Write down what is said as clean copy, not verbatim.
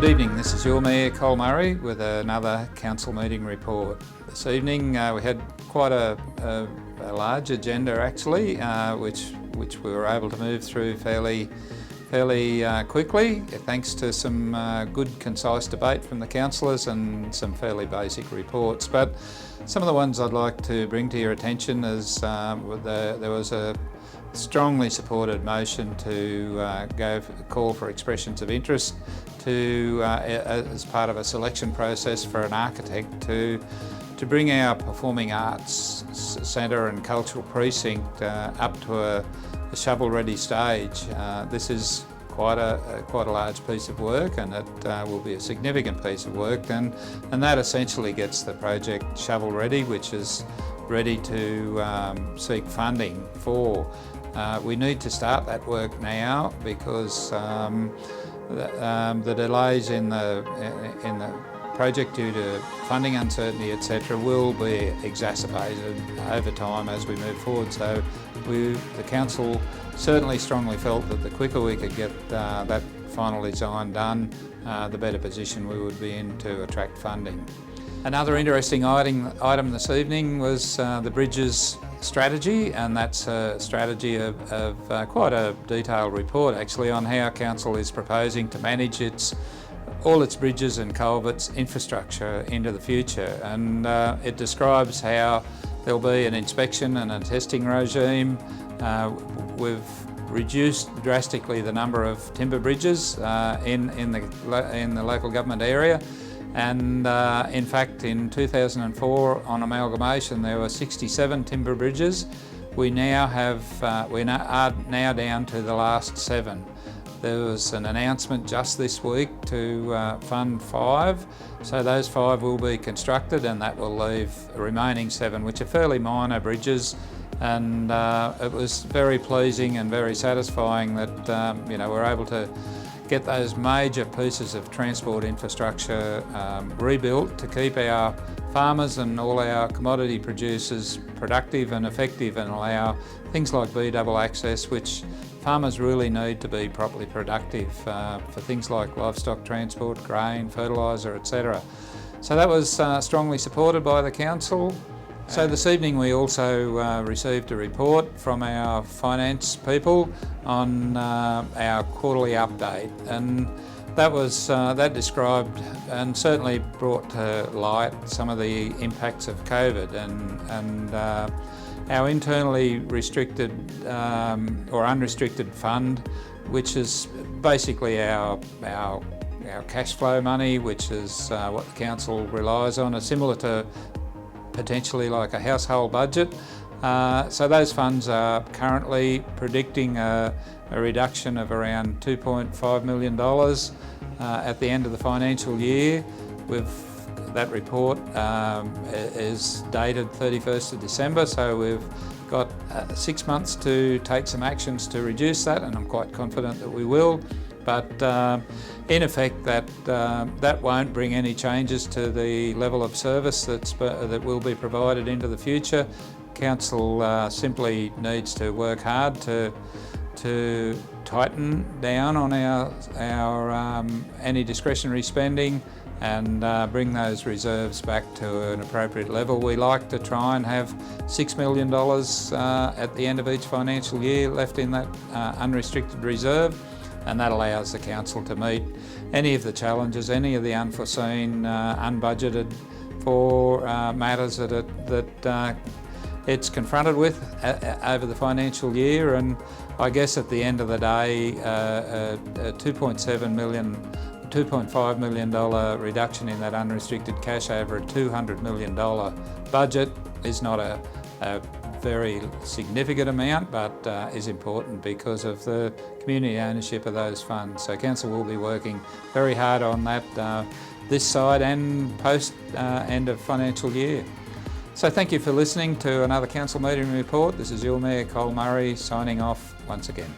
Good evening, this is your Mayor Col Murray with another council meeting report. This evening we had quite a large agenda actually, which we were able to move through fairly quickly, thanks to some good concise debate from the councillors and some fairly basic reports. But some of the ones I'd like to bring to your attention is there was a strongly supported motion to call for expressions of interest as part of a selection process for an architect to bring our performing arts centre and cultural precinct up to a shovel-ready stage. This is quite a large piece of work, and it will be a significant piece of work, and that essentially gets the project shovel-ready, which is ready to seek funding for. We need to start that work now because the delays in the project due to funding uncertainty, etc., will be exacerbated over time as we move forward. So the council certainly strongly felt that the quicker we could get that final design done, the better position we would be in to attract funding. Another interesting item this evening was the bridges strategy, and that's a strategy of quite a detailed report actually on how council is proposing to manage all its bridges and culverts infrastructure into the future, and it describes how there'll be an inspection and a testing regime. We've reduced drastically the number of timber bridges in the local government area. And in fact, in 2004, on amalgamation, there were 67 timber bridges. We are now down to the last 7. There was an announcement just this week to fund 5, so those 5 will be constructed, and that will leave the remaining 7, which are fairly minor bridges. And it was very pleasing and very satisfying that we're able to get those major pieces of transport infrastructure rebuilt to keep our farmers and all our commodity producers productive and effective, and allow things like B-double access, which farmers really need to be properly productive for things like livestock transport, grain, fertiliser, etc. So that was strongly supported by the council. So this evening we also received a report from our finance people on our quarterly update, and that described and certainly brought to light some of the impacts of COVID and our internally restricted or unrestricted fund, which is basically our cash flow money, which is what the council relies on, is similar to potentially like a household budget. So those funds are currently predicting a reduction of around $2.5 million at the end of the financial year. That report is dated 31st of December, so we've got 6 months to take some actions to reduce that, and I'm quite confident that we will. But in effect, that won't bring any changes to the level of service that will be provided into the future. Council simply needs to work hard to tighten down on our any discretionary spending and bring those reserves back to an appropriate level. We like to try and have $6 million at the end of each financial year left in that unrestricted reserve, and that allows the council to meet any of the challenges, any of the unforeseen, unbudgeted for matters that it's confronted with over the financial year. And I guess at the end of the day, a $2.5 million reduction in that unrestricted cash over a $200 million budget is not a very significant amount, but is important because of the community ownership of those funds. So council will be working very hard on that this side and post end of financial year. So thank you for listening to another council meeting report. This is your Mayor Col Murray signing off once again.